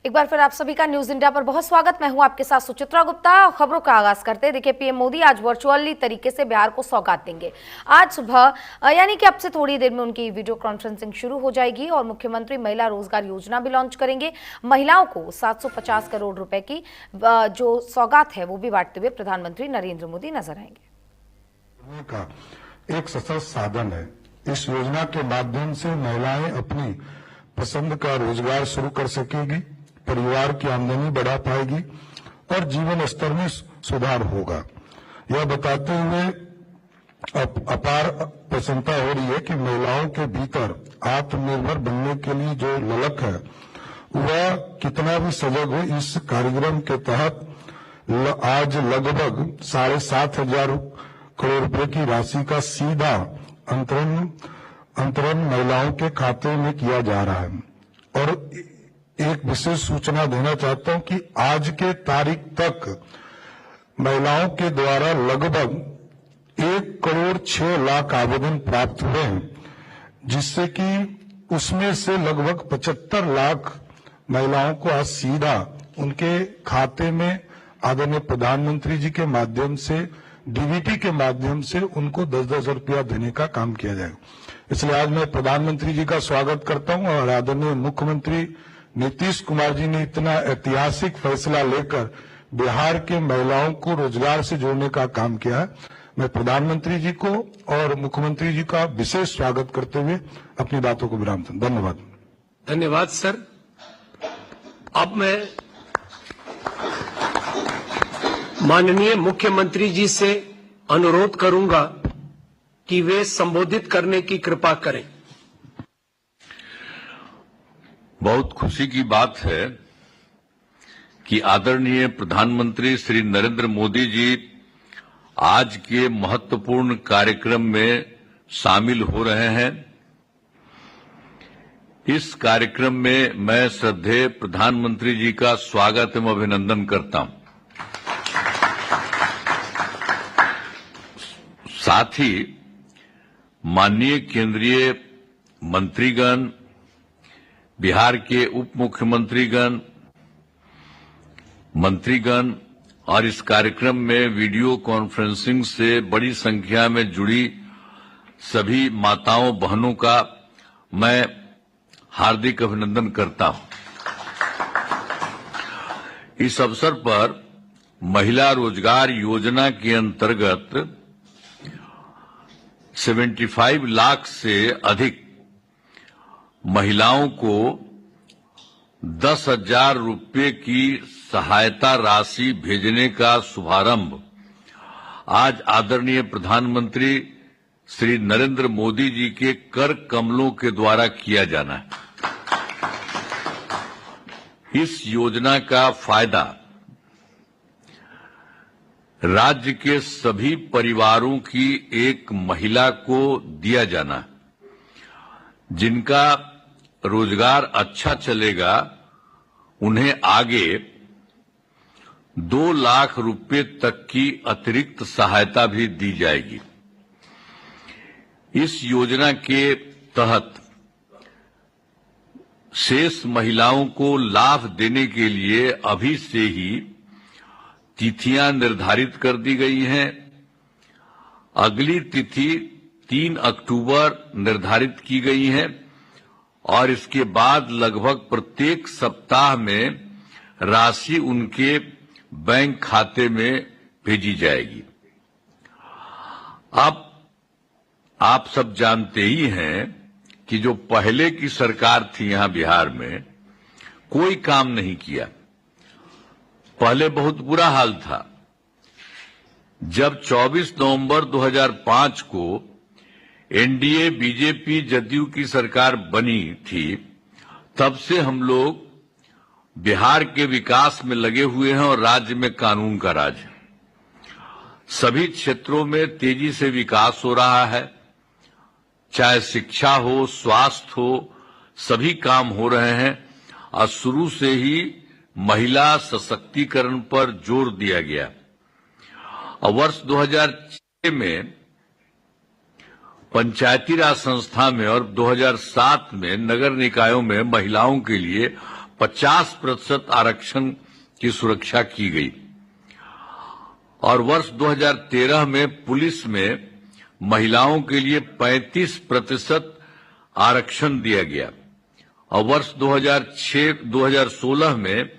एक बार फिर आप सभी का न्यूज इंडिया पर बहुत स्वागत। मैं हूं आपके साथ सुचित्रा गुप्ता। खबरों का आगाज करते हैं। देखिए, पीएम मोदी आज वर्चुअली तरीके से बिहार को सौगात देंगे। आज सुबह यानी कि अब से थोड़ी देर में उनकी वीडियो कॉन्फ्रेंसिंग शुरू हो जाएगी और मुख्यमंत्री महिला रोजगार योजना भी लॉन्च करेंगे। महिलाओं को 750 करोड़ रुपए की जो सौगात है वो भी बांटते हुए प्रधानमंत्री नरेंद्र मोदी नजर आएंगे। का एक सशक्त साधन है। इस योजना के माध्यम से महिलाएं अपनी पसंद का रोजगार शुरू कर सकेगी, परिवार की आमदनी बढ़ा पाएगी और जीवन स्तर में सुधार होगा। यह बताते हुए अपार प्रसन्नता हो रही है कि महिलाओं के भीतर आत्मनिर्भर बनने के लिए जो ललक है वह कितना भी सजग हो। इस कार्यक्रम के तहत आज लगभग 7,500 करोड़ रुपए की राशि का सीधा अंतरण महिलाओं के खाते में किया जा रहा है। और एक विशेष सूचना देना चाहता हूं कि आज के तारीख तक महिलाओं के द्वारा लगभग 1,06,00,000 आवेदन प्राप्त हुए हैं, जिससे कि उसमें से लगभग 75 लाख महिलाओं को आज सीधा उनके खाते में आदरणीय प्रधानमंत्री जी के माध्यम से, डीबीटी के माध्यम से उनको 10-10 रुपया देने का काम किया जाएगा। इसलिए आज मैं प्रधानमंत्री जी का स्वागत करता हूं और आदरणीय मुख्यमंत्री नीतीश कुमार जी ने इतना ऐतिहासिक फैसला लेकर बिहार के महिलाओं को रोजगार से जोड़ने का काम किया है। मैं प्रधानमंत्री जी को और मुख्यमंत्री जी का विशेष स्वागत करते हुए अपनी बातों को विराम दूं। धन्यवाद। धन्यवाद सर। अब मैं माननीय मुख्यमंत्री जी से अनुरोध करूंगा कि वे संबोधित करने की कृपा करें। बहुत खुशी की बात है कि आदरणीय प्रधानमंत्री श्री नरेंद्र मोदी जी आज के महत्वपूर्ण कार्यक्रम में शामिल हो रहे हैं। इस कार्यक्रम में मैं श्रद्धेय प्रधानमंत्री जी का स्वागत एवं अभिनंदन करता हूं। साथ ही माननीय केंद्रीय मंत्रीगण, बिहार के उप मुख्यमंत्रीगण, मंत्रीगण और इस कार्यक्रम में वीडियो कॉन्फ्रेंसिंग से बड़ी संख्या में जुड़ी सभी माताओं बहनों का मैं हार्दिक अभिनंदन करता हूं। इस अवसर पर महिला रोजगार योजना के अंतर्गत 75 लाख से अधिक महिलाओं को 10,000 रुपये की सहायता राशि भेजने का शुभारंभ आज आदरणीय प्रधानमंत्री श्री नरेंद्र मोदी जी के कर कमलों के द्वारा किया जाना है। इस योजना का फायदा राज्य के सभी परिवारों की एक महिला को दिया जाना है, जिनका रोजगार अच्छा चलेगा। उन्हें आगे 2 लाख रुपए तक की अतिरिक्त सहायता भी दी जाएगी। इस योजना के तहत शेष महिलाओं को लाभ देने के लिए अभी से ही तिथियां निर्धारित कर दी गई हैं। अगली तिथि 3 अक्टूबर निर्धारित की गई है और इसके बाद लगभग प्रत्येक सप्ताह में राशि उनके बैंक खाते में भेजी जाएगी। अब आप सब जानते ही हैं कि जो पहले की सरकार थी यहां बिहार में, कोई काम नहीं किया। पहले बहुत बुरा हाल था। जब 24 नवंबर 2005 को एनडीए बीजेपी जदयू की सरकार बनी थी, तब से हम लोग बिहार के विकास में लगे हुए हैं और राज्य में कानून का राज है। सभी क्षेत्रों में तेजी से विकास हो रहा है, चाहे शिक्षा हो, स्वास्थ्य हो, सभी काम हो रहे हैं और शुरू से ही महिला सशक्तिकरण पर जोर दिया गया। और वर्ष 2006 में पंचायती राज संस्था में और 2007 में नगर निकायों में महिलाओं के लिए 50% आरक्षण की सुरक्षा की गई और वर्ष 2013 में पुलिस में महिलाओं के लिए 35% आरक्षण दिया गया और वर्ष 2016 में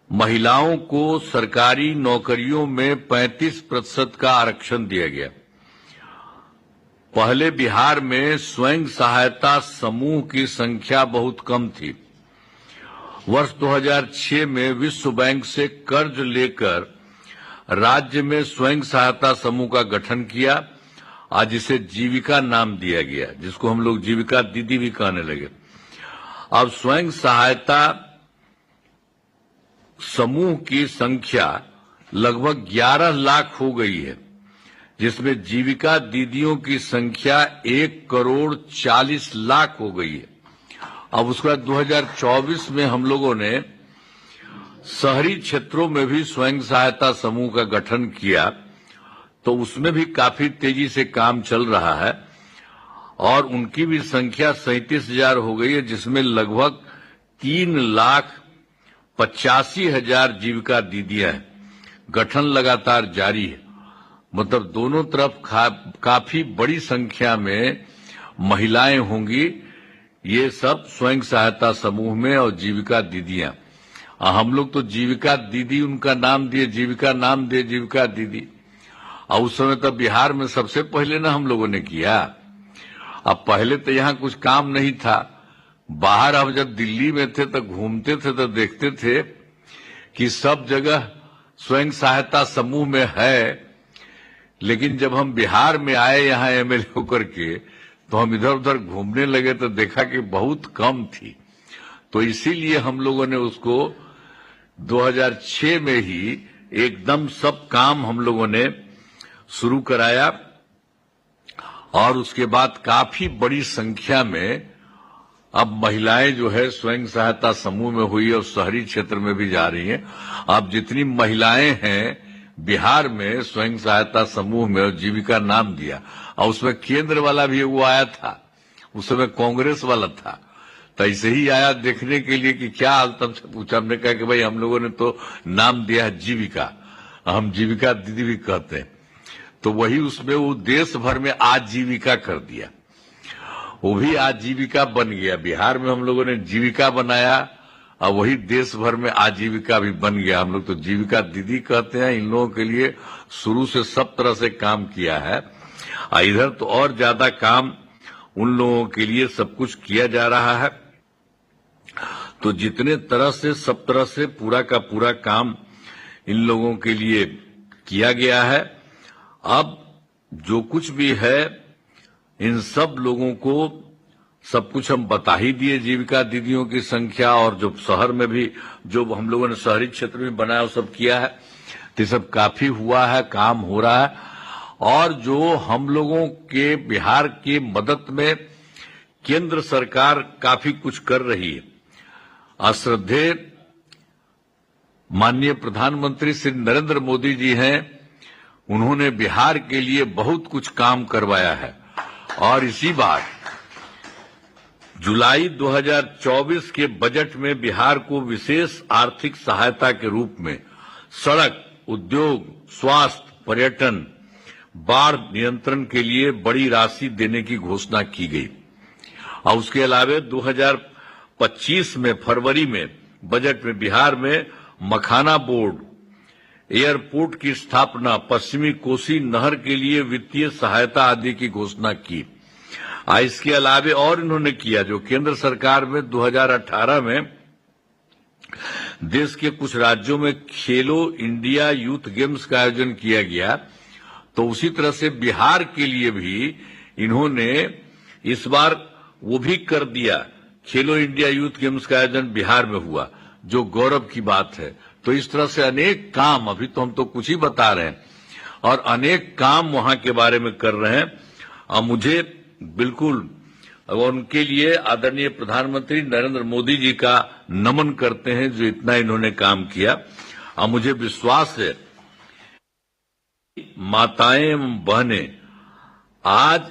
महिलाओं को सरकारी नौकरियों में 35% का आरक्षण दिया गया। पहले बिहार में स्वयं सहायता समूह की संख्या बहुत कम थी। वर्ष 2006 में विश्व बैंक से कर्ज लेकर राज्य में स्वयं सहायता समूह का गठन किया, आज इसे जीविका नाम दिया गया, जिसको हम लोग जीविका दीदी भी कहने लगे। अब स्वयं सहायता समूह की संख्या लगभग 11 लाख हो गई है, जिसमें जीविका दीदियों की संख्या 1,40,00,000 हो गई है। अब उसके बाद 2024 में हम लोगों ने शहरी क्षेत्रों में भी स्वयं सहायता समूह का गठन किया, तो उसमें भी काफी तेजी से काम चल रहा है और उनकी भी संख्या 37,000 हो गई है, जिसमें लगभग 3,85,000 जीविका दीदियां हैं। गठन लगातार जारी है, मतलब दोनों तरफ काफी बड़ी संख्या में महिलाएं होंगी। ये सब स्वयं सहायता समूह में और जीविका दीदियां। हम लोग तो जीविका दीदी उनका नाम दिए, जीविका नाम दिए जीविका दीदी। और उस समय तक बिहार में सबसे पहले ना हम लोगों ने किया। अब पहले तो यहाँ कुछ काम नहीं था। बाहर अब जब दिल्ली में थे तो घूमते थे तो देखते थे कि सब जगह स्वयं सहायता समूह में है, लेकिन जब हम बिहार में आए यहाँ एमएलए होकर के, तो हम इधर उधर घूमने लगे तो देखा कि बहुत कम थी। तो इसीलिए हम लोगों ने उसको 2006 में ही एकदम सब काम हम लोगों ने शुरू कराया और उसके बाद काफी बड़ी संख्या में अब महिलाएं जो है स्वयं सहायता समूह में हुई और शहरी क्षेत्र में भी जा रही हैं। अब जितनी महिलाएं हैं बिहार में स्वयं सहायता समूह में, और जीविका नाम दिया, और उसमें केंद्र वाला भी वो आया था, उस समय कांग्रेस वाला था, तो ऐसे ही आया देखने के लिए कि क्या हाल। तब से पूछा, हमने कहा कि भाई हम लोगों ने तो नाम दिया है जीविका, हम जीविका दीदी भी कहते हैं। तो वही उसमें वो देश भर में आजीविका कर दिया, वो भी आजीविका बन गया। बिहार में हम लोगों ने जीविका बनाया और वही देश भर में आजीविका भी बन गया। हम लोग तो जीविका दीदी कहते हैं। इन लोगों के लिए शुरू से सब तरह से काम किया है। इधर तो और ज्यादा काम उन लोगों के लिए सब कुछ किया जा रहा है। तो जितने तरह से सब तरह से पूरा का पूरा काम इन लोगों के लिए किया गया है। अब जो कुछ भी है इन सब लोगों को सब कुछ हम बता ही दिए, जीविका दीदियों की संख्या, और जो शहर में भी जो हम लोगों ने शहरी क्षेत्र में बनाया वो सब किया है। तो सब काफी हुआ है, काम हो रहा है। और जो हम लोगों के बिहार की मदद में केंद्र सरकार काफी कुछ कर रही है। श्रद्धेय माननीय प्रधानमंत्री श्री नरेंद्र मोदी जी हैं, उन्होंने बिहार के लिए बहुत कुछ काम करवाया है। और इसी बार जुलाई 2024 के बजट में बिहार को विशेष आर्थिक सहायता के रूप में सड़क, उद्योग, स्वास्थ्य, पर्यटन, बाढ़ नियंत्रण के लिए बड़ी राशि देने की घोषणा की गई। और उसके अलावा 2025 में फरवरी में बजट में बिहार में मखाना बोर्ड, एयरपोर्ट की स्थापना, पश्चिमी कोसी नहर के लिए वित्तीय सहायता आदि की घोषणा की। इसके अलावा और इन्होंने किया जो केंद्र सरकार में 2018 में देश के कुछ राज्यों में खेलो इंडिया यूथ गेम्स का आयोजन किया गया, तो उसी तरह से बिहार के लिए भी इन्होंने इस बार वो भी कर दिया। खेलो इंडिया यूथ गेम्स का आयोजन बिहार में हुआ, जो गौरव की बात है। तो इस तरह से अनेक काम, अभी तो हम तो कुछ ही बता रहे हैं, और अनेक काम वहां के बारे में कर रहे हैं। और मुझे बिल्कुल उनके लिए आदरणीय प्रधानमंत्री नरेंद्र मोदी जी का नमन करते हैं, जो इतना इन्होंने काम किया। और मुझे विश्वास है माताएं एवं बहनें आज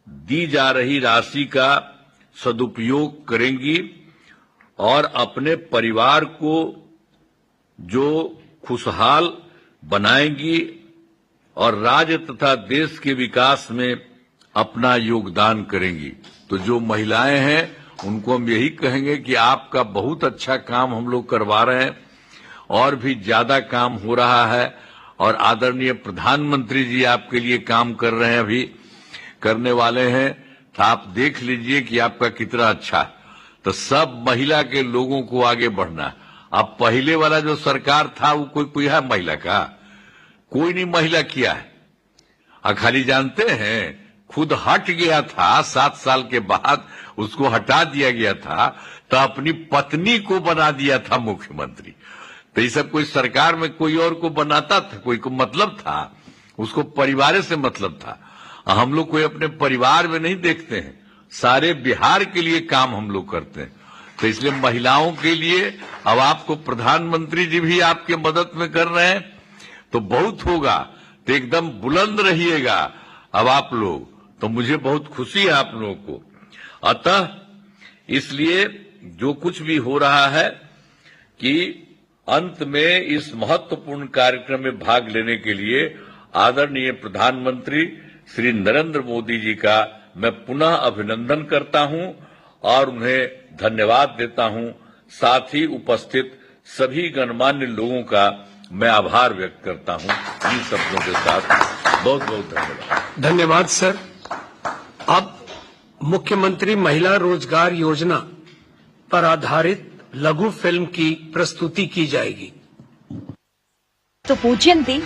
दी जा रही राशि का सदुपयोग करेंगी और अपने परिवार को जो खुशहाल बनाएंगी और राज्य तथा देश के विकास में अपना योगदान करेंगी। तो जो महिलाएं हैं उनको हम यही कहेंगे कि आपका बहुत अच्छा काम हम लोग करवा रहे हैं और भी ज्यादा काम हो रहा है और आदरणीय प्रधानमंत्री जी आपके लिए काम कर रहे हैं, अभी करने वाले हैं। तो आप देख लीजिए कि आपका कितना अच्छा है। तो सब महिला के लोगों को आगे बढ़ना। अब पहले वाला जो सरकार था वो कोई है महिला का? कोई नहीं महिला किया है। खाली जानते हैं खुद हट गया था 7 साल के बाद, उसको हटा दिया गया था तो अपनी पत्नी को बना दिया था मुख्यमंत्री। तो ये सब कोई सरकार में कोई और को बनाता था, कोई को मतलब था, उसको परिवार से मतलब था। हम लोग कोई अपने परिवार में नहीं देखते हैं, सारे बिहार के लिए काम हम लोग करते हैं। तो इसलिए महिलाओं के लिए अब आपको प्रधानमंत्री जी भी आपके मदद में कर रहे हैं तो बहुत होगा। तो एकदम बुलंद रहिएगा अब आप लोग। तो मुझे बहुत खुशी है आप लोगों को। अतः इसलिए जो कुछ भी हो रहा है कि अंत में इस महत्वपूर्ण कार्यक्रम में भाग लेने के लिए आदरणीय प्रधानमंत्री श्री नरेंद्र मोदी जी का मैं पुनः अभिनंदन करता हूं और उन्हें धन्यवाद देता हूं। साथ ही उपस्थित सभी गणमान्य लोगों का मैं आभार व्यक्त करता हूं। इन शब्दों के साथ बहुत बहुत धन्यवाद। धन्यवाद सर। अब मुख्यमंत्री महिला रोजगार योजना पर आधारित लघु फिल्म की प्रस्तुति की जाएगी। तो पूज्यन्ते